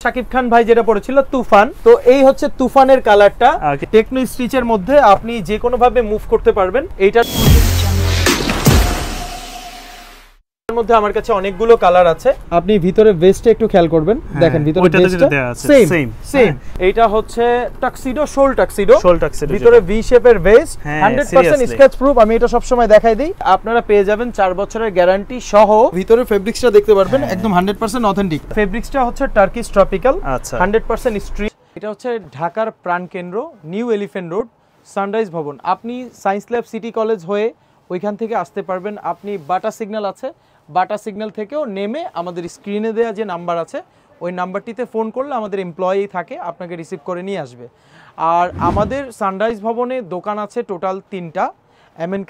শাকিব খান ভাই যেটা পড়েছিল তুফান, তো এই হচ্ছে তুফানের কালারটা। টেকনো স্টিচের মধ্যে আপনি যে কোনো ভাবে মুভ করতে পারবেন। এইটার মধ্যে আমার কাছে অনেকগুলো কালার আছে। আপনি ভিতরে ভেস্টে একটু খেয়াল করবেন, দেখেন ভিতরে ভেস্টটা সেম। এইটা হচ্ছে টাক্সিডো, শোল টাক্সিডো, ভিতরে ভি শেপের ভেস্ট, 100% স্ক্র্যাচ প্রুফ। আমি এটা সব সময় দেখাই দিই। আপনারা পেয়ে যাবেন 4 বছরের গ্যারান্টি সহ। ভিতরে ফেব্রিক্সটা দেখতে পারবেন, একদম 100% অথেন্টিক। ফেব্রিক্সটা হচ্ছে টার্কিশ ট্রপিক্যাল, 100% স্ট্রিচ। এটা হচ্ছে ঢাকার প্রাণকেন্দ্র নিউ এলিফ্যান্ট রোড সানরাইজ ভবন। আপনি সায়েন্স ল্যাব সিটি কলেজ হয়ে ওইখান থেকে আসতে পারবেন। আপনি বাটা সিগন্যাল আছে, বাটা সিগন্যাল থেকেও নেমে আমাদের স্ক্রিনে দেওয়া যে নাম্বার আছে ওই নাম্বারটিতে ফোন করলে আমাদের এমপ্লয়ি থাকে, আপনাকে রিসিভ করে নিয়ে আসবে। আর আমাদের সানরাইজ ভবনে দোকান আছে টোটাল 3টা। MN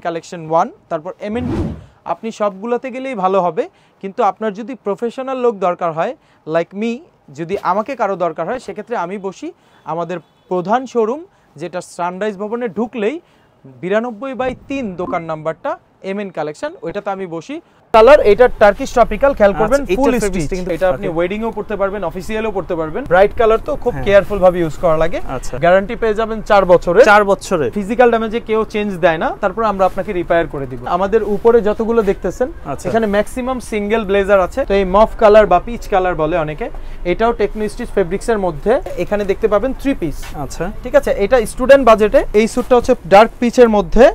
কালেকশন 1, তারপর MN 2। আপনি সবগুলোতে গেলেই ভালো হবে, কিন্তু আপনার যদি প্রফেশনাল লোক দরকার হয় লাইক মি, যদি আমাকে কারো দরকার হয় সেক্ষেত্রে আমি বসি আমাদের প্রধান শোরুম, যেটা সানরাইজ ভবনে ঢুকলেই 92/3 দোকান নাম্বারটা MN কালেকশন, ওইটাতে আমি বসি। কালার এটা টার্কিশ ট্রপিক্যাল, খেয়াল করবেন ফুল স্টিচ। এটা আপনি ওয়েডিং এও পড়তে পারবেন, অফিসিয়ালও পড়তে পারবেন। ব্রাইট কালার তো খুব কেয়ারফুল ভাবে ইউজ করা লাগে। গ্যারান্টি পেয়ে যাবেন 4 বছরের। 4 বছরের ফিজিক্যাল ড্যামেজে কেউ চেঞ্জ দেয় না, তারপর আমরা আপনাকে রিপেয়ার করে দিব। আমাদের উপরে যতগুলো দেখতেছেন এখানে ম্যাক্সিমাম সিঙ্গেল ব্লেজার আছে। তো এই মফ কালার বা পিচ কালার বলে অনেকে, এটাও টেকনো স্টিচ ফেব্রিক্স এর মধ্যে। এখানে দেখতে পাবেন 3 পিস। আচ্ছা ঠিক আছে, এটা স্টুডেন্ট বাজেটে। এই স্যুটটা হচ্ছে ডার্ক পিচের মধ্যে,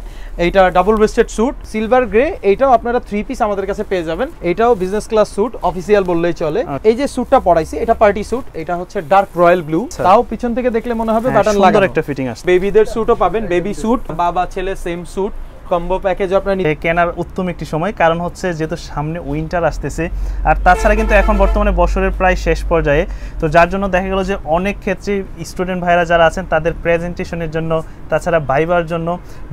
এইটা double vested suit silver grey. এইটাও আপনারা 3 পিস আমাদের কাছে পেয়ে যাবেন। এটাও বিজনেস ক্লাস স্যুট, অফিসিয়াল বললেই চলে। এই যে স্যুটটা পরাইছি এটা পার্টি স্যুট, এটা হচ্ছে ডার্ক রয়্যাল ব্লু। তাও পিছন থেকে দেখলে মনে হবে বাটন লাগানো, একটা ফিটিং আছে। বেবিদের স্যুটও পাবেন, বেবি স্যুট, বাবা ছেলে সেম স্যুট কম্বো প্যাকেজ আপনারা কেনার উত্তম একটি সময়। কারণ হচ্ছে যেহেতু সামনে উইন্টার আসতেছে, আর তাছাড়া কিন্তু এখন বর্তমানে বছরের প্রায় শেষ পর্যায়ে, তো যার জন্য দেখা গেল যে অনেক ক্ষেত্রে স্টুডেন্ট ভাইরা যারা আছেন তাদের প্রেজেন্টেশনের জন্য, তাছাড়া ভাইবার জন্য,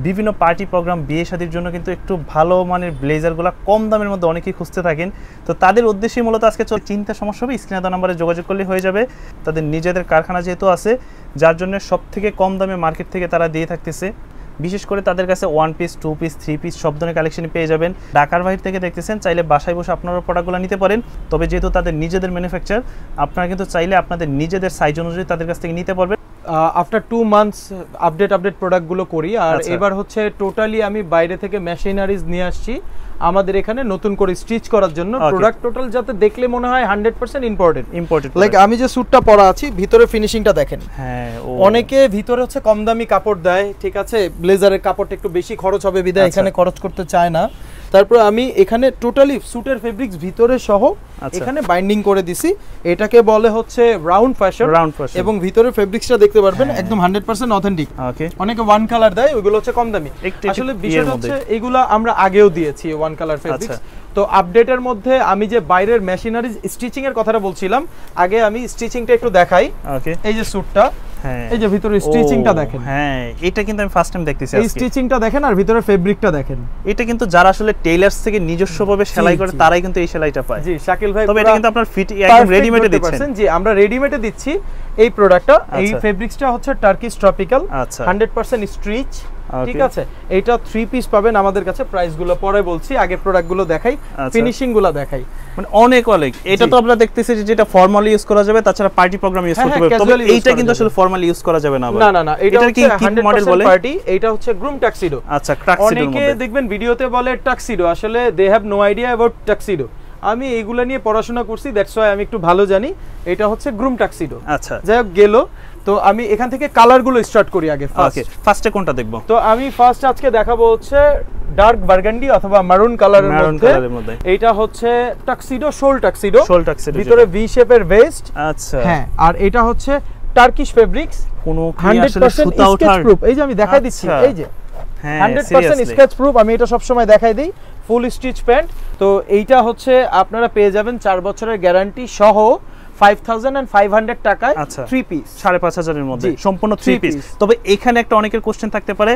বিভিন্ন পার্টি প্রোগ্রাম, বিয়ে শাদীর জন্য কিন্তু একটু ভালো মানের ব্লেজারগুলো কম দামের মধ্যে অনেকেই খুঁজতে থাকেন। তো তাদের উদ্দেশ্যে মূলত আজকে চিন্তা সমস্যা হবে, স্ক্রিনে দেওয়া নাম্বারে যোগাযোগ করলে হয়ে যাবে। তাদের নিজেদের কারখানা যেহেতু আছে, যার জন্য সব থেকে কম দামে মার্কেট থেকে তারা দিয়ে থাকতেছে। বিশেষ করে তাদের কাছে 1 পিস 2 পিস 3 পিস সব ধরনের কালেকশনই পেয়ে যাবেন। ঢাকার বাইরে থেকে দেখতেছেন, চাইলে বাসায় বসে আপনারা প্রোডাক্টগুলো নিতে পারেন। তবে যেহেতু তাদের নিজেদের ম্যানুফ্যাকচার, আপনারা কিন্তু চাইলে আপনাদের নিজেদের সাইজ অনুযায়ী তাদের কাছ থেকে নিতে পারবেন। আফটার 2 মান্থস আপডেট প্রোডাক্টগুলো করি। আর এবার হচ্ছে টোটালি আমি বাইরে থেকে মেশিনারিজ নিয়ে আসছি আমাদের এখানে নতুন করে স্টিচ করার জন্য। প্রোডাক্ট টোটাল যাতে দেখলে মনে হয় 100% ইম্পোর্টেড। লাইক আমি যে স্যুটটা পরা আছি, ভিতরে ফিনিশিংটা দেখেন। হ্যাঁ, অনেকে ভিতরে হচ্ছে কম দামি কাপড় দেয়, ঠিক আছে, ব্লেজারের কাপড়টা একটু বেশি খরচ হবে বিধায় এখানে খরচ করতে চায় না। তারপর আমি এখানে টোটালি স্যুটের ফেব্রিক্স ভিতরে সহ এখানে বাইন্ডিং করে দিছি। এটাকে বলে হচ্ছে রাউন্ড ফ্যাশন, এবং ভিতরে ফেব্রিক্সটা দেখতে পারবেন একদম 100% অথেন্টিক। অনেকে 1 কালার দেয়, ওইগুলো হচ্ছে কম দামি। আসলে বিষয়টা হচ্ছে এগুলা আমরা আগেও দিয়েছি 1 কালার ফেব্রিক্স। তো আপডেটের মধ্যে আমি যে বাইরের মেশিনারি স্টিচিং এর কথাটা বলছিলাম, আগে আমি স্টিচিংটা একটু দেখাই। এই যে স্যুটটা, এই যে ভিতরে স্টিচিংটা দেখেন। হ্যাঁ, এটা কিন্তু আমি ফার্স্ট টাইম দেখতেছি। এই স্টিচিংটা দেখেন আর ভিতরে ফেব্রিকটা দেখেন। এটা কিন্তু যারা আসলে টেইলার্স থেকে নিজস্বভাবে সেলাই করে তারাই কিন্তু এই সেলাইটা পায়। জি শাকিল ভাই, তবে এটা কিন্তু আপনার ফিট একদম রেডিমেডে দিচ্ছেন। জি, আমরা রেডিমেডে দিচ্ছি এই প্রোডাক্টটা। এই ফেব্রিক্সটা হচ্ছে টার্কিশ ট্রপিক্যাল, 100% স্ট্রিচ, ঠিক আছে। এটা 3 পিস পাবেন আমাদের কাছে। প্রাইসগুলো পরে বলছি, আগে প্রোডাক্টগুলো দেখাই, ফিনিশিংগুলো দেখাই। মানে অনেক এটা তো আমরা দেখতেছি যে যেটা ফর্মালি ইউজ করা যাবে, তাছাড়া পার্টি প্রোগ্রাম ইউজ করতে পারবে। তবে এইটা কিন্তু আসলে ফর্মালি ইউজ করা যাবে না। না, এটা কি মডেল বলে? পার্টি, এটা হচ্ছে গ্রুম টাক্সিডো। আচ্ছা, টাক্সিডোর মধ্যে অনেকে দেখবেন ভিডিওতে বলে টাক্সিডো, আসলে they have no idea about tuxedo. আমি এইগুলা নিয়ে পড়াশোনা করছি, দ্যাটস ওয়াই আমি একটু ভালো জানি। এটা হচ্ছে গ্রুম টাক্সিডো। আচ্ছা, যাই হোক গেল। তো আমি এখান থেকে কালারগুলো স্টার্ট করি আগে। ফার্স্টে কোনটা দেখব? তো আমি ফার্স্ট আজকে দেখাবো হচ্ছে ডার্ক বার্গান্ডি অথবা মারুন কালারের মধ্যে। এইটা হচ্ছে টাক্সিডো, শোল টাক্সিডো, ভিতরে ভি শেপের ভেস্ট। আচ্ছা, হ্যাঁ। আর এটা হচ্ছে টার্কিশ ফেব্রিক্স, কোনো 100% স্কেচ প্রুফ। এই যে আমি দেখাই দিচ্ছি, এই যে 100% স্কেচ প্রুফ। আমি এটা সব সময় দেখাই দিই। ফুল স্টিচ প্যান্ট। তো এইটা হচ্ছে আপনারা পেয়ে যাবেন 4 বছরের গ্যারান্টি সহ 5500 টাকায় 3 পিস, 5500 এর মধ্যে সম্পূর্ণ 3 পিস। তবে এখানে একটা অনেকের কোশ্চেন থাকতে পারে,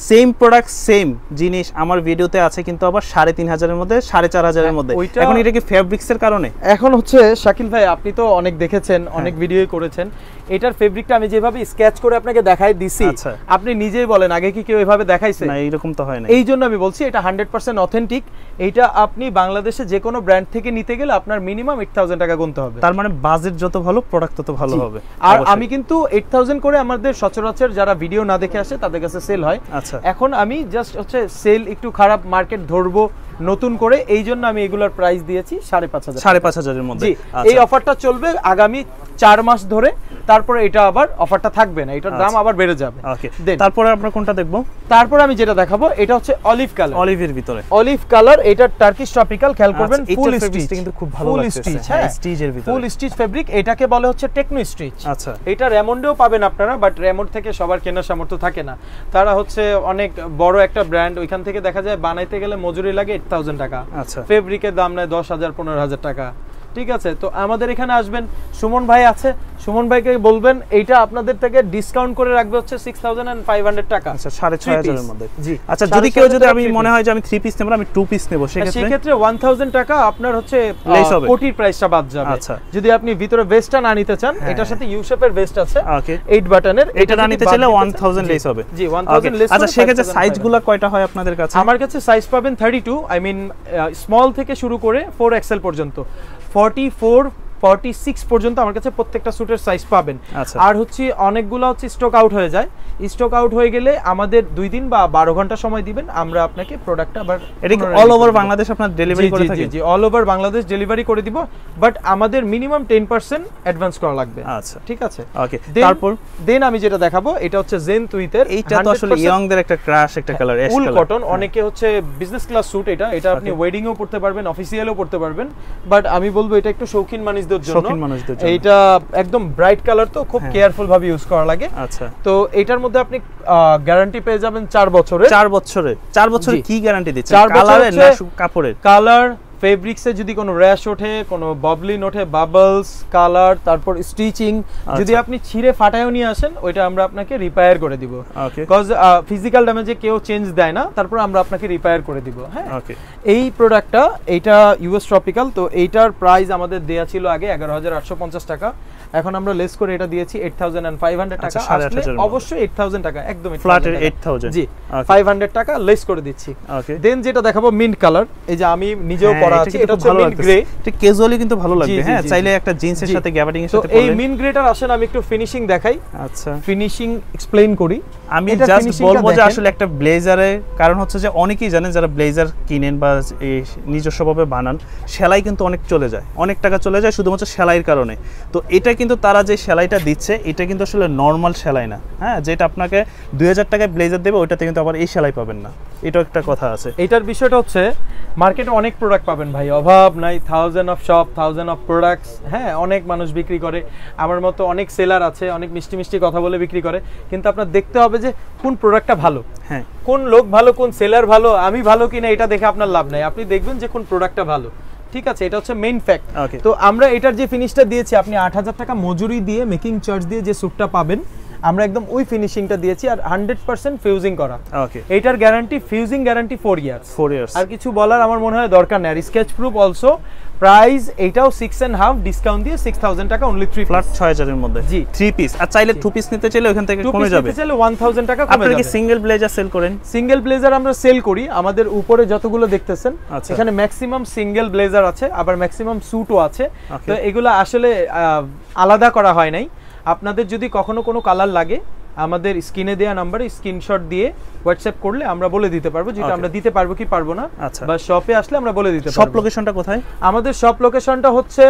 সেম প্রোডাক্ট সেম জিনিস আমার ভিডিওতে আছে কিন্তু আবার 3500 এর মধ্যে, 4500 এর মধ্যে। এখন এটা কি ফেব্রিক্স এর কারণে? এখন হচ্ছে শাকিল ভাই, আপনি তো অনেক দেখেছেন, অনেক ভিডিও করেছেন। এটার ফেব্রিকটা আমি যেভাবে স্কেচ করে আপনাকে দেখাই দিছি, আপনি নিজেই বলেন আগে কি কেউ এভাবে দেখাইছে? না, এরকম তো হয় না। এই জন্য আমি বলছি এটা 100% অথেন্টিক। এইটা আপনি বাংলাদেশে যে কোনো ব্র্যান্ড থেকে নিতে গেলে আপনার মিনিমাম 8000 টাকা গুনতে হবে। তার মানে বাজেট যত ভালো প্রোডাক্ট তত ভালো হবে। আর আমি কিন্তু 8000 করে আমাদের সচরাচর যারা ভিডিও না দেখে আসে তাদের কাছে সেল হয়। আচ্ছা, এখন আমি জাস্ট হচ্ছে সেল একটু খারাপ, মার্কেট ধরবো নতুন করে, এই জন্য আমি এগুলোর প্রাইস দিয়েছি 5500 এর মধ্যে। এই অফারটা চলবে আগামী 4 মাস ধরে, তারপরে এটা আবার অফারটা থাকবে না, এটার দাম আবার বেড়ে যাবে। ওকে, তারপরে আমরা কোনটা দেখব? তারপরে আমি যেটা দেখাবো এটা হচ্ছে অলিভ কালার। অলিভের ভিতরে অলিভ কালার, এটা টার্কিশ ট্রপিক্যাল, খেয়াল করবেন ফুল স্টিচ, কিন্তু খুব ভালো লাগছে। হ্যাঁ, স্টিচের ভিতরে ফুল স্টিচ ফেব্রিক, এটাকে বলে হচ্ছে টেকনো স্টিচ। আচ্ছা, এটা রেমন্ডেও পাবেন আপনারা, বাট রেমন্ড থেকে সবার কেনার সামর্থ্য থাকে না, তারা হচ্ছে অনেক বড় একটা ব্র্যান্ড, ওইখান থেকে দেখা যায় বানাইতে গেলে মজুরি লাগে 8000 টাকা। আচ্ছা, ফেব্রিকের দাম নেয় 10,000 15,000 টাকা। ঠিক আছে, তো আমাদের এখানে আসবেন, সুমন ভাই আছে, সুমন ভাইকে বলবেন এইটা আপনাদের থেকে ডিসকাউন্ট করে রাখবে হচ্ছে 6500 টাকা। আচ্ছা, 6500 এর মধ্যে। জি, আচ্ছা, যদি কেউ যদি আমি মনে হয় যে আমি 3 পিস নেব না, আমি 2 পিস নেব, সেক্ষেত্রে 1000 টাকা আপনার হচ্ছে কোটির প্রাইসটা বাদ যাবে। আচ্ছা, যদি আপনি ভিতরে ভেস্টটা না নিতে চান, এটার সাথে ইউ শেপের ভেস্ট আছে, ওকে, 8 বাটনের, এটা না নিতে চাইলে 1000 লেস হবে। জি, 1000 লেস। আচ্ছা, সেক্ষেত্রে সাইজগুলো কয়টা হয় আপনাদের কাছে? আমার কাছে সাইজ পাবেন 32, আই মিন স্মল থেকে শুরু করে 4XL পর্যন্ত, 44 46 পর্যন্ত আমার কাছে প্রত্যেকটা স্যুটের সাইজ পাবেন। আর হচ্ছে অনেকগুলো হচ্ছে স্টক আউট হয়ে যায়, স্টক আউট হয়ে গেলে আমাদের 2 দিন বা 12 ঘন্টা সময় দিবেন, আমরা আপনাকে প্রোডাক্টটা আবার এটা কি অল ওভার বাংলাদেশ আপনারা ডেলিভারি করে থাকেন? জি, অল ওভার বাংলাদেশ ডেলিভারি করে দিব, বাট আমাদের মিনিমাম 10% অ্যাডভান্স করা লাগবে। আচ্ছা, ঠিক আছে, ওকে। তারপর দেন আমি যেটা দেখাবো এটা হচ্ছে জেন তুইতের, এইটা তো আসলে ইয়ংদের একটা ক্রাশ একটা কালার, অ্যাশ কালার, ফুল কটন। অনেকে হচ্ছে বিজনেস ক্লাস স্যুট, এটা আপনি ওয়েডিং এও পড়তে পারবেন, অফিসিয়ালও পড়তে পারবেন, বাট আমি বলবো এটা একটু শৌখিন মানুষদের জন্য। এইটা একদম ব্রাইট কালার, তো খুব কেয়ারফুল ভাবে ইউজ করা লাগে। আচ্ছা, তো এটার মধ্যে আপনি গ্যারান্টি পেয়ে যাবেন 4 বছরে। 4 বছরে কি গ্যারান্টি দিচ্ছেন? কালারের না কাপড়ের? কালার, ফেব্রিক্সে যদি কোনো র্যাশ ওঠে, কোনো ববলিন ওঠে, বাবলস, কালার, তারপর স্টিচিং, যদি আপনি ছিঁড়ে ফাটায়ও নিয়ে আসেন, ওইটা আমরা আপনাকে রিপেয়ার করে দিব। বিকজ ফিজিক্যাল ড্যামেজে কেউ চেঞ্জ দেয় না, তারপর আমরা আপনাকে রিপেয়ার করে দিব। হ্যাঁ, এই প্রোডাক্টটা, এইটা ইউএস ট্রপিক্যাল, তো এইটার প্রাইস আমাদের দেয়া ছিল আগে 11550 টাকা, এখন আমরা লেস করে এটা দিয়েছি 8500 টাকা। আসলে অবশ্যই 8000 টাকা, একদমই ফ্ল্যাট 8000। জি, 500 টাকা লেস করে দিচ্ছি। দেন যেটা দেখাবো মিন্ট কালার, এই যে আমি নিজেও পরা আছে, এটা হচ্ছে মিন্ট গ্রে, এটা ক্যাজুয়ালি কিন্তু ভালো লাগবে। হ্যাঁ, চাইলে একটা জিন্সের সাথে গ্যাবার্ডিং এর সাথে পরলে। এই মিন্ট গ্রেটার আসেন আমি একটু ফিনিশিং দেখাই। আচ্ছা, ফিনিশিং এক্সপ্লেইন করি। আমি জাস্ট বলবো যে আসলে একটা ব্লেজারে, কারণ হচ্ছে যে অনেকেই জানেন যারা ব্লেজার কিনেন বা নিজস্বভাবে বানান, সেলাই কিন্তু অনেক চলে যায়, অনেক টাকা চলে যায় শুধুমাত্র সেলাইয়ের কারণে। তো এটা কিন্তু তারা যে সেলাইটা দিচ্ছে, এটা কিন্তু আসলে নরমাল সেলাই না। হ্যাঁ, যেটা আপনাকে 2000 টাকায় ব্লেজার দেবে, ওইটাতে কিন্তু আবার এই সেলাই পাবেন না, এটাও একটা কথা আছে। এটার বিষয়টা হচ্ছে মার্কেটে অনেক প্রোডাক্ট পাবেন ভাই, অভাব নাই, 1000 অফ শপ, 1000 অফ প্রোডাক্টস। হ্যাঁ, অনেক মানুষ বিক্রি করে, আমার মতো অনেক সেলার আছে, অনেক মিষ্টি মিষ্টি কথা বলে বিক্রি করে, কিন্তু আপনার দেখতে হবে যে কোন প্রোডাক্টটা ভালো, হ্যাঁ, কোন লোক ভালো, কোন সেলার ভালো, আমি ভালো কিনা এটা দেখে আপনার লাভ নাই, আপনি দেখবেন যে কোন প্রোডাক্টটা ভালো। ঠিক আছে, এটা হচ্ছে মেইন ফ্যাক্ট। তো আমরা এটার যে ফিনিশটা দিয়েছি, আপনি 8000 টাকা মজুরি দিয়ে মেকিং চার্জ দিয়ে যে স্যুটটা পাবেন, আমরা একদম ওই ফিনিশিংটা দিয়েছি, আর 100% ফিউজিং করা। ওকে, এটার গ্যারান্টি, ফিউজিং গ্যারান্টি 4 ইয়ার্স। আর কিছু বলার আমার মনে হয় দরকার নেই। আর স্কেচ প্রুফ অলসো। প্রাইস এটাও 6.5 ডিসকাউন্ট দিয়ে 6000 টাকা, অনলি 3 ফ্ল্যাট 6000 এর মধ্যে। জি, 3 পিস। আর চাইলে 2 পিস নিতে চাইলে ওখান থেকে কমে যাবে। 2 পিস নিতে চাইলে 1000 টাকা কমে যাবে। আপনি কি সিঙ্গেল ব্লেজার সেল করেন? সিঙ্গেল ব্লেজার আমরা সেল করি, আমাদের উপরে যতগুলো দেখতেছেন এখানে ম্যাক্সিমাম সিঙ্গেল ব্লেজার আছে, আবার ম্যাক্সিমাম স্যুটও আছে। তো এগুলো আসলে আলাদা করা হয় নাই। আপনাদের যদি কখনো কোনো কালার লাগে, আমাদের স্ক্রিনে দেয়া নম্বরে স্ক্রিনশট দিয়ে হোয়াটসঅ্যাপ করলে আমরা বলে দিতে পারবো, যেটা আমরা দিতে পারবো কি পারবো না, বা শপে আসলে আমরা বলে দিতে পারবো। শপ লোকেশনটা কোথায়? আমাদের শপ লোকেশনটা হচ্ছে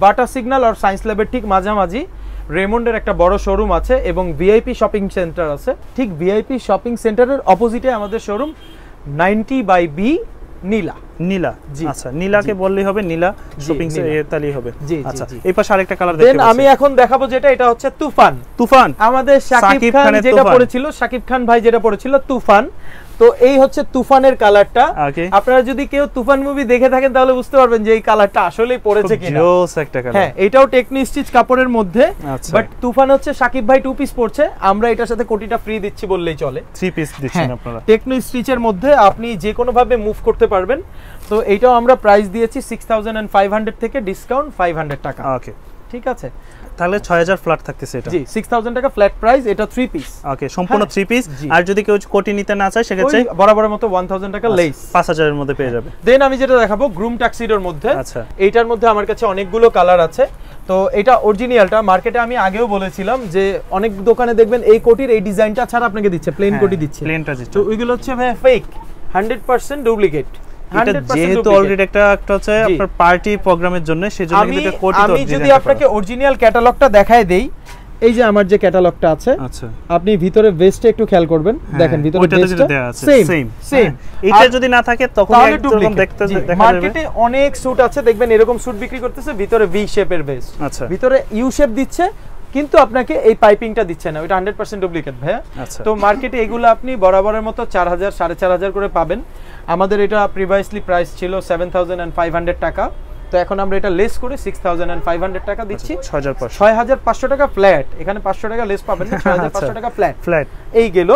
বাটা সিগন্যাল আর সায়েন্স ল্যাবের ঠিক মাঝামাঝি রেমন্ডের একটা বড় শোরুম আছে, এবং ভিআইপি শপিং সেন্টার আছে। ঠিক ভিআইপি শপিং সেন্টারের অপোজিটে আমাদের শোরুম 90/B নীলা। নীলা, জি, আচ্ছা, নীলাকে বললেই হবে, নীলা শপিং সেন্টারই হবে। জি, আচ্ছা, এই পাশে আরেকটা কালার দেখতে পাচ্ছি। আমি এখন দেখাবো যেটা, এটা হচ্ছে তুফান। তুফান আমাদের শাকিব খান যেটা পড়েছিল, শাকিব খান ভাই যেটা পড়েছিল তুফান। তো এই হচ্ছে তুফানের কালারটা। আপনারা যদি কেউ তুফান মুভি দেখে থাকেন তাহলে বুঝতে পারবেন যে এই কালারটা আসলেই পড়েছে কিনা। জোস একটা কালার। হ্যাঁ, এটাও টেকনো স্টিচ কাপড়ের মধ্যে, বাট তুফান হচ্ছে শাকিব ভাই 2 পিস পড়ছে, আমরা এটার সাথে কোটিটা ফ্রি দিচ্ছি বললেই চলে। 3 পিস দিচ্ছেন আপনারা। টেকনো স্টিচের মধ্যে আপনি যে কোনো ভাবে মুভ করতে পারবেন। তো এইটাও আমরা প্রাইস দিয়েছি 6500 থেকে ডিসকাউন্ট 500 টাকা। ওকে, ঠিক আছে, তাহলে 6000 ফ্ল্যাট থাকতেছে এটা। জি 6000 টাকা ফ্ল্যাট প্রাইস, এটা 3 পিস। ওকে, সম্পূর্ণ 3 পিস। আর যদি কেউ কোটি নিতে না চায় সেক্ষেত্রে বরাবরের মতো 1000 টাকা লেস, 5000 এর মধ্যে পেয়ে যাবে। দেন আমি যেটা দেখাবো গ্রুম টাক্সিডোর মধ্যে। আচ্ছা, এইটার মধ্যে আমার কাছে অনেকগুলো কালার আছে। তো এটা অরিজিনালটা, মার্কেটে আমি আগেও বলেছিলাম যে অনেক দোকানে দেখবেন এই কোটির এই ডিজাইনটা ছাড়া আপনাকে দিচ্ছে, প্লেন কোটি দিচ্ছে, প্লেনটা দিচ্ছে। তো ওইগুলো হচ্ছে ভাই ফেক, 100% ডুপ্লিকেট। এটা যেহেতু অলরেডি একটা হচ্ছে আপনার পার্টি প্রোগ্রামের জন্য, সেজন্য কিন্তু এটা কোটি। আমি যদি আপনাকে অরিজিনাল ক্যাটালগটা দেখায় দেই, এই যে আমার যে ক্যাটালগটা আছে, আচ্ছা, আপনি ভিতরে ভেস্টে একটু খেয়াল করবেন, দেখেন ভিতরে ভেস্টটা সেম। এটা যদি না থাকে তখন একদম দেখতে দেখা যাবে। মার্কেটে অনেক স্যুট আছে, দেখবেন এরকম স্যুট বিক্রি করতেছে, ভিতরে ভি শেপের ভেস্ট, আচ্ছা, ভিতরে ইউ শেপ দিচ্ছে, কিন্তু আপনাকে এই পাইপিংটা দিচ্ছে না, ওটা 100% ডুপ্লিকেট ভাইয়া। তো মার্কেটে এগুলো আপনি বরাবরের মতো 4000 4500 করে পাবেন। আমাদের এটা প্রিভিয়াসলি প্রাইস ছিল 7500 টাকা, তো এখন আমরা এটা লেস করে 6500 টাকা দিচ্ছি। 6500 টাকা ফ্ল্যাট, এখানে 500 টাকা লেস পাবেন না, 6500 টাকা ফ্ল্যাট। এই গেল।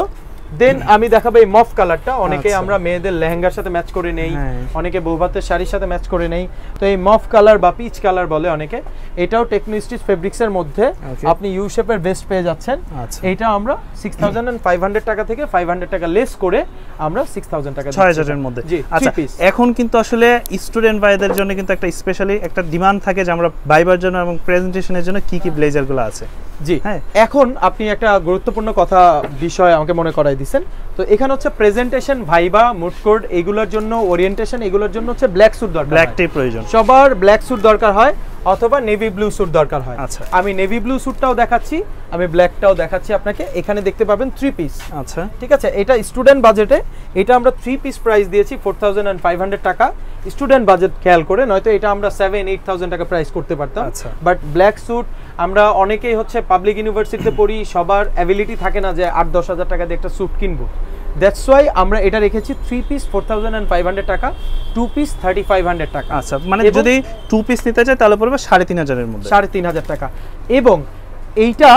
দেন আমি দেখাবো এই মফ কালারটা, অনেকে আমরা মেয়েদের লেহেঙ্গার সাথে ম্যাচ করে নেই, অনেকে বৌভাতের শাড়ির সাথে ম্যাচ করে নেই, তো এই মফ কালার বা পিচ কালার বলে অনেকে। এটাও টেকনো স্টিচ ফেব্রিক্স এর মধ্যে আপনি ইউ শেপের ভেস্ট পেয়ে যাচ্ছেন। এইটা আমরা 6500 টাকা থেকে 500 টাকা লেস করে আমরা 6000 টাকা 6000 এর মধ্যে। আচ্ছা, এখন কিন্তু আসলে স্টুডেন্ট ভাইদের জন্য কিন্তু একটা স্পেশালি একটা ডিমান্ড থাকে যে আমরা ভাইবার জন্য এবং প্রেজেন্টেশনের জন্য কি কি ব্লেজার গুলো আছে। জি হ্যাঁ, এখন আপনি একটা গুরুত্বপূর্ণ বিষয় আমাকে মনে করাই দিয়েছেন। তো এখানে হচ্ছে প্রেজেন্টেশন, ভাইবা, মুড কোড, এগুলোর জন্য ওরিয়েন্টেশন, এগুলোর জন্য হচ্ছে ব্ল্যাক স্যুট দরকার, ব্ল্যাকটাই প্রয়োজন, সবার ব্ল্যাক স্যুট দরকার হয় অথবা নেভি ব্লু স্যুট দরকার হয়। আচ্ছা, আমি নেভি ব্লু স্যুটটাও দেখাচ্ছি, আমি ব্ল্যাকটাও দেখাচ্ছি আপনাকে। এখানে দেখতে পাবেন 3 পিস। আচ্ছা, ঠিক আছে, এটা স্টুডেন্ট বাজেটে, এটা আমরা 3 পিস প্রাইস দিয়েছি 4500 টাকা স্টুডেন্ট বাজেট খেয়াল করে, নয়তো এটা আমরা 7-8000 টাকা প্রাইস করতে পারতাম। বাট ব্ল্যাক স্যুট আমরা অনেকেই হচ্ছে পাবলিক ইউনিভার্সিটিতে পড়ি, সবার অ্যাবিলিটি থাকে না যে 8-10 হাজার টাকা দিয়ে একটা স্যুট কিনবো। দ্যাটস ওয়াই আমরা এটা রেখেছি 3 পিস 4500 টাকা, 2 পিস 3500 টাকা। আচ্ছা, মানে যদি 2 পিস নিতে চাই তাহলে পড়বে 3500 এর মধ্যে, 3500 টাকা। এবং এইটা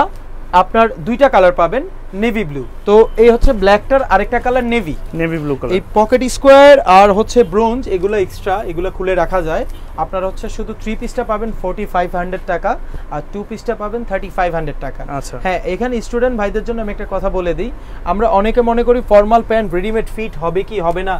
আপনার দুইটা কালার পাবেন, নেভি ব্লু। তো এই হচ্ছে ব্ল্যাকটার আরেকটা কালার নেভি ব্লু কালার। এই পকেট স্কোয়ার আর হচ্ছে ব্রোঞ্জ, এগুলো এক্সট্রা, এগুলো খুলে রাখা যায়। আপনারা হচ্ছে শুধু 3 পিসটা পাবেন 4500 টাকা আর 2 পিসটা পাবেন 3500 টাকা। আচ্ছা, হ্যাঁ, এখানে স্টুডেন্ট ভাইদের জন্য আমি একটা কথা বলে দিই, আমরা অনেকে মনে করি ফর্মাল প্যান্ট রেডিমেড ফিট হবে কি হবে না,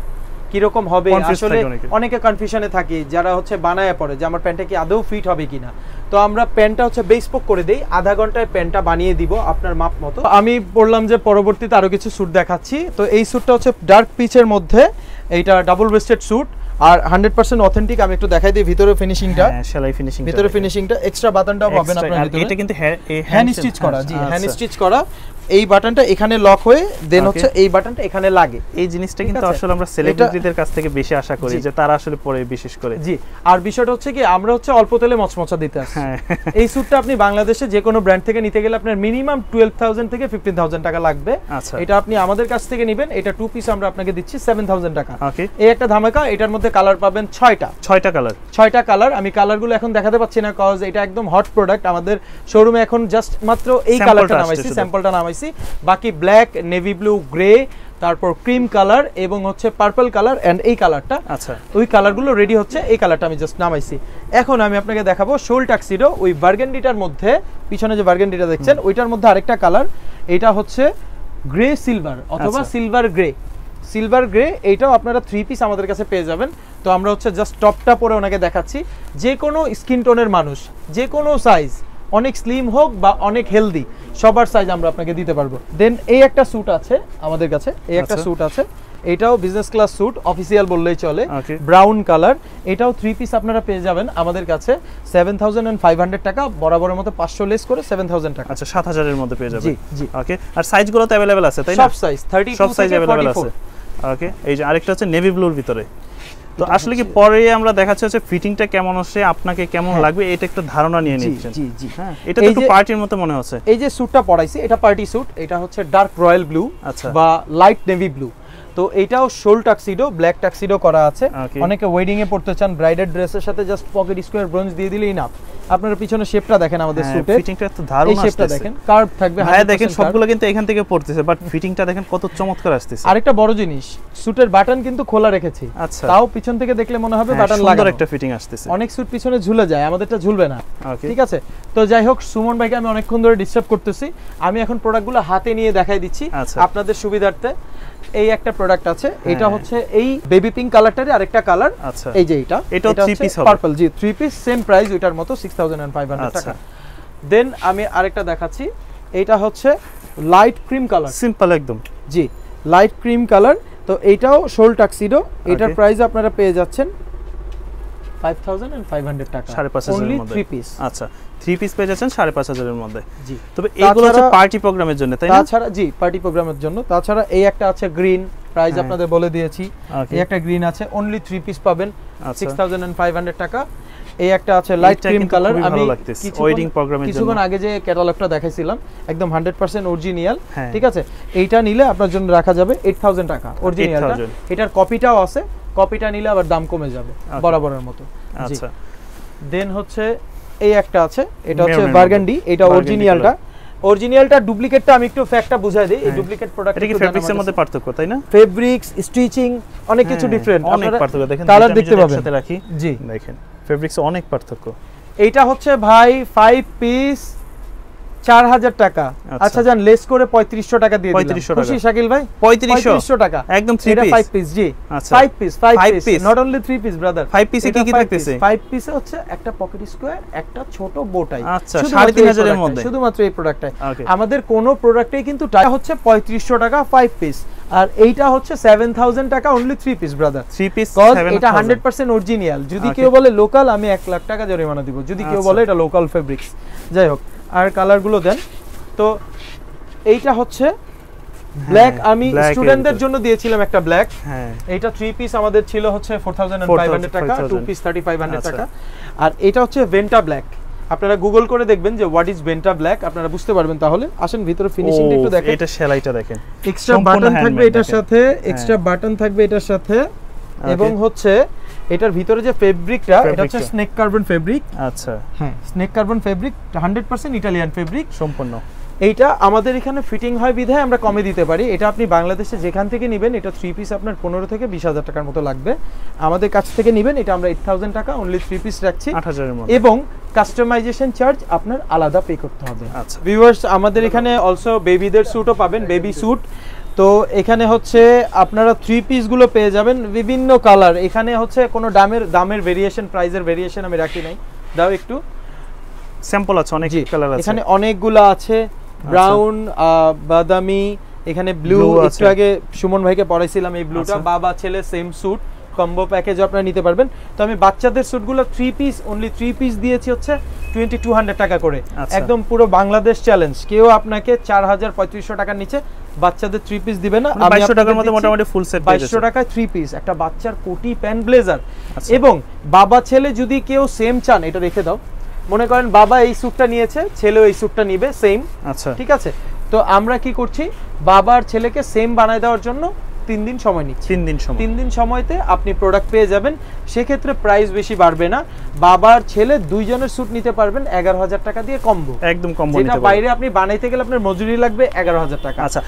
কিরকম হবে, আসলে অনেকে কনফিউশনে থাকি যারা হচ্ছে বানায় পড়ে যে আমার প্যান্টটা কি আদৌ ফিট হবে কিনা। তো আমরা প্যান্টটা হচ্ছে বেসপোক করে দেই, আধা ঘন্টায় প্যান্টটা বানিয়ে দিব আপনার মাপ মতো। আমি বললাম যে পরবর্তীতে আরো কিছু স্যুট দেখাচ্ছি। তো এই স্যুটটা হচ্ছে ডার্ক পিচের মধ্যে, এইটা ডাবল ওয়েস্টেড স্যুট আর 100% অথেন্টিক। আমি একটু দেখাই দিই ভিতরে ফিনিশিংটা, সেলাই ফিনিশিং, ভিতরে ফিনিশিংটা এক্সট্রা বাটনটাও পাবেন আপনারা ভিতরে। এটা কিন্তু হ্যান্ড স্টিচ করা, জি হ্যান্ড স্টিচ করা। এই বাটনটা এখানে লক হয়ে দেন হচ্ছে এই বাটনটা এখানে লাগে। এই জিনিসটা কিন্তু আসলে আমরা সেলিব্রিটিদের কাছ থেকে বেশি আশা করি যে তারা আসলে পরে বিশেষ করে। জি, আর বিষয়টা হচ্ছে কি আমরা হচ্ছে অল্প তেলে মচমচা দিতে আসছি। এই স্যুটটা আপনি বাংলাদেশে যে কোনো ব্র্যান্ড থেকে নিতে গেলে আপনার মিনিমাম 12000 থেকে 15000 টাকা লাগবে। এটা আপনি আমাদের কাছ থেকে নেবেন, এটা 2 পিস আমরা আপনাকে দিচ্ছি 7000 টাকা। এই একটা ধামাকা, এটার মধ্যে কালার পাবেন 6টা কালার। আমি কালারগুলো এখন দেখাতে পাচ্ছি না কজ এটা একদম হট প্রোডাক্ট। আমাদের শোরুমে এখন জাস্ট মাত্র এই কালারটা নামাইছি, স্যাম্পলটা নামাইছি। বাকি ব্ল্যাক, নেভি ব্লু, গ্রে, তারপর ক্রিম কালার এবং হচ্ছে পার্পল কালার এন্ড এই কালারটা। আচ্ছা, ওই কালারগুলো রেডি হচ্ছে, এই কালারটা আমি জাস্ট নামাইছি। এখন আমি আপনাকে দেখাবো শোল টাক্সিডো, ওই বার্গেন্ডিটার মধ্যে, পিছনে যে বার্গেন্ডিটা দেখছেন ওইটার মধ্যে আরেকটা কালার, এটা হচ্ছে গ্রে সিলভার অথবা সিলভার গ্রে। এইটাও আপনারা 3 পিস আমাদের কাছে পেয়ে যাবেন। তো আমরা হচ্ছে জাস্ট টপটা পরে ওনাকে দেখাচ্ছি, যে কোনো স্কিন টোনের মানুষ, যে কোনো সাইজ, অনেক স্লিম হোক বা অনেক হেলদি, সবার সাইজ আমরা আপনাকে দিতে পারবো। দেন এই একটা স্যুট আছে আমাদের কাছে, এই একটা স্যুট আছে, এটাও বিজনেস ক্লাস স্যুট, অফিসিয়াল বললেই চলে, ব্রাউন কালার। এটাও 3 পিস আপনারা পেয়ে যাবেন আমাদের কাছে 7500 টাকা, বরাবরের মতো 500 লেস করে 7000 টাকা। আচ্ছা, 7000 এর মধ্যে পেয়ে যাবেন। জি জি, ওকে। আর সাইজগুলো তো अवेलेबल আছে তাই না? সব সাইজ 32 সব সাইজ अवेलेबल আছে। ওকে, এই যে আরেকটা হচ্ছে নেভি ব্লুর ভিতরে। তো আসলে কি পরে আমরা দেখাচ্ছি হচ্ছে ফিটিংটা কেমন হচ্ছে, আপনাকে কেমন লাগবে, এটা একটু ধারণা নিয়ে নিচ্ছেন। জি জি, হ্যাঁ, এটা তো একটু পার্টির মতো মনে হচ্ছে। এই যে স্যুটটা পরাইছি এটা পার্টি স্যুট, এটা হচ্ছে ডার্ক রয়্যাল ব্লু বা লাইট নেভি ব্লু। তো এটাও শোল টাক্সিডো, ব্ল্যাক টাক্সিডো করা আছে। অনেকে ওয়েডিং এ পড়তে চান, ব্রাইডাল ড্রেসের সাথে জাস্ট পকেট স্কোয়ার ব্রোঞ্জ দিয়ে দিলেই না। আপনারা পিছনে শেপটা দেখেন আমাদের স্যুটের, ফিটিংটা তো দারুণ আসছে। এই শেপটা দেখেন, কার্ভ থাকবে। হ্যাঁ দেখেন সবগুলো কিন্তু এখান থেকে পড়তেছে, বাট ফিটিংটা দেখেন কত চমৎকার আসছে। আরেকটা বড় জিনিস, স্যুটের বাটন কিন্তু খোলা রেখেছি। আচ্ছা, তাও পিছন থেকে দেখলে মনে হবে বাটন লাগানো। সুন্দর একটা ফিটিং আসছে। অনেক স্যুট পিছনে ঝুলে যায়, আমাদেরটা ঝুলবে না। ঠিক আছে, তো যাই হোক, সুমন ভাইকে আমি অনেকক্ষণ ধরে ডিস্টার্ব করতেছি, আমি এখন প্রোডাক্টগুলো হাতে নিয়ে দেখাই দিচ্ছি আপনাদের সুবিধার্থে। এই একটা প্রোডাক্ট আছে, এটা হচ্ছে এই বেবি পিঙ্ক কালারটারই আরেকটা কালার। আচ্ছা, এই যে এটা 3 পিস হবে, পার্পল। জি, 3 পিস, সেম প্রাইস ওইটার মতো 6500 টাকা। দেন আমি আরেকটা দেখাচ্ছি, এটা হচ্ছে লাইট ক্রিম কালার, সিম্পল একদম। জি, লাইট ক্রিম কালার। তো এটাও শোল টাক্সিডো, এটার প্রাইস আপনারা পেয়ে যাচ্ছেন 5500 টাকা, 5500 এর মধ্যে 3 পিস। আচ্ছা, 3 পিস পেয়ে যাচ্ছেন 5500 এর মধ্যে। জি, তবে এইগুলো হচ্ছে পার্টি প্রোগ্রামের জন্য, তাই না? তাছাড়া জি, পার্টি প্রোগ্রামের জন্য। তাছাড়া এই একটা আছে গ্রিন, প্রাইস আপনাদের বলে দিয়েছি। এই একটা গ্রিন আছে, অনলি 3 পিস পাবেন, 6500 টাকা। এই একটা আছে লাইট ক্রিম কালার, আমি ওয়েডিং প্রোগ্রামের জন্য কিছুক্ষণ আগে যে ক্যাটালগটা দেখাইছিলাম একদম 100% অরিজিনাল। ঠিক আছে, এইটা নিলে আপনার জন্য রাখা যাবে 8000 টাকা অরিজিনালটা। এটার কপিটাও আছে, কপিটা নিলে আবার দাম কমে যাবে বরাবরের মতো। আচ্ছা, দেন হচ্ছে এই একটা আছে, এটা হচ্ছে বার্গান্ডি, এটা অরিজিনালটা। অরিজিনালটা ডুপ্লিকেটটা আমি একটু ফ্যাক্টটা বুঝাই দেই। এই ডুপ্লিকেট প্রোডাক্ট এটা কি ফেব্রিক্সের মধ্যে পার্থক্য, তাই না? ফেব্রিক্স, স্টিচিং, অনেক কিছু ডিফারেন্ট, অনেক পার্থক্য দেখেন, কালার দেখতে পাবেন। সাথে রাখি, জি দেখেন ফেব্রিক্সে অনেক পার্থক্য। এইটা হচ্ছে ভাই 5 পিস 4000 টাকা। আচ্ছা জান, লেস করে 3500 টাকা দিয়ে দিলাম। 3500 টাকা। খুশি শাকিল ভাই? 3500 টাকা একদম 3 পিস। 5 পিস, জি। আচ্ছা, 5 piece, not only 3 piece brother. 5 পিসে কি কি থাকতেছে? 5 পিসে হচ্ছে একটা পকেট স্কয়ার, একটা ছোট বোটাই। আচ্ছা, 3500 এর মধ্যে শুধুমাত্র এই প্রোডাক্টটাই। আমাদের কোন প্রোডাক্টেই কিন্তু টাকা হচ্ছে 3500 টাকা 5 পিস, আর এইটা হচ্ছে 7000 টাকা অনলি 3 পিস ব্রাদার। 3 পিস, এটা 100% অরিজিনাল। যদি কেউ বলে লোকাল, আমি 1 লাখ টাকা জরিমানা দিব। যদি কেউ বলে এটা লোকাল ফেব্রিক্স। যাই হোক, আর কালারগুলো দেন। তো এইটা হচ্ছে ব্ল্যাক, আমি স্টুডেন্টদের জন্য দিয়েছিলাম একটা ব্ল্যাক। এইটা 3 পিস আমাদের ছিল হচ্ছে 4500 টাকা, 2 পিস 3500 টাকা। আর এটা হচ্ছে ভেন্টা ব্ল্যাক। আপনারা গুগল করে দেখবেন যে হোয়াট ইজ ভেন্টা ব্ল্যাক, আপনারা বুঝতে পারবেন। তাহলে আসেন ভিতরে ফিনিশিংটা একটু দেখেন। এটা সেলাইটা দেখেন, এক্সট্রা বাটন থাকবে এটার সাথে, এক্সট্রা বাটন থাকবে এটার সাথে। এবং হচ্ছে এটার ভিতরে যে ফেব্রিকটা, এটা হচ্ছে স্নেক কার্বন ফেব্রিক। আচ্ছা, হ্যাঁ, snake carbon fabric, 100% Italian fabric সম্পূর্ণ। এইটা আমাদের এখানে ফিটিং হয় বিধায় আমরা কমে দিতে পারি। এটা আপনি বাংলাদেশে যেখান থেকে নেবেন, এটা 3 পিস আপনার 15 থেকে 20000 টাকার মতো লাগবে। আমাদের কাছ থেকে নেবেন, এটা আমরা 8000 টাকা অনলি 3 পিস রাখছি, 8000 এর মধ্যে। এবং কাস্টমাইজেশন চার্জ আপনার আলাদা পে করতে হবে। আচ্ছা ভিউয়ার্স, আমাদের এখানে অলসো বেবিদের স্যুটও পাবেন, বেবি স্যুট। তো এখানে হচ্ছে আপনারা 3 পিস গুলো পেয়ে যাবেন বিভিন্ন কালার। এখানে হচ্ছে কোনো দামের ভেরিয়েশন, প্রাইসের ভেরিয়েশন আমি রাখি নাই। দাও একটু স্যাম্পল আছে, অনেক কালার আছে এখানে, অনেকগুলো আছে। ব্রাউন, বাদামি, এখানে ব্লু। একটু আগে সুমন ভাইকে পড়াইছিলাম এই ব্লুটা। বাবা ছেলে সেম স্যুট, কম্বো প্যাকেজ আপনারা নিতে পারবেন। তো আমি বাচ্চাদের স্যুটগুলো 3 পিস, অনলি 3 পিস দিয়েছি হচ্ছে 2200 টাকা করে। একদম পুরো বাংলাদেশ চ্যালেঞ্জ, কেউ আপনাকে 4500 টাকার নিচে বাচ্চাদের 3 পিস দিবে না। আমি 2200 টাকার মধ্যে মোটামুটি ফুল সেট পেয়ে যাচ্ছে। 2200 টাকায় 3 পিস, একটা বাচ্চার কোটি প্যান্ট ব্লেজার। এবং বাবা ছেলে যদি কেউ সেম চান, এটা রেখে দাও। মনে করেন বাবা এই স্যুটটা নিয়েছে, ছেলেও এই স্যুটটা নিবে সেম। আচ্ছা, ঠিক আছে। তো আমরা কি করছি, বাবার ছেলেকে সেম বানায় দেওয়ার জন্য 3 দিন সময় নিচ্ছি। 3 দিন সময়তে আপনি প্রোডাক্ট পেয়ে যাবেন। সেক্ষেত্রে প্রাইস বেশি বাড়বে না। বাবার ছেলে দুইজনের স্যুট নিতে পারবেন 11000 টাকা দিয়ে কম্বো, একদম কম্বো। যেটা বাইরে আপনি বানাইতে গেলে আপনার মজুরি লাগবে 11000 টাকা। আচ্ছা।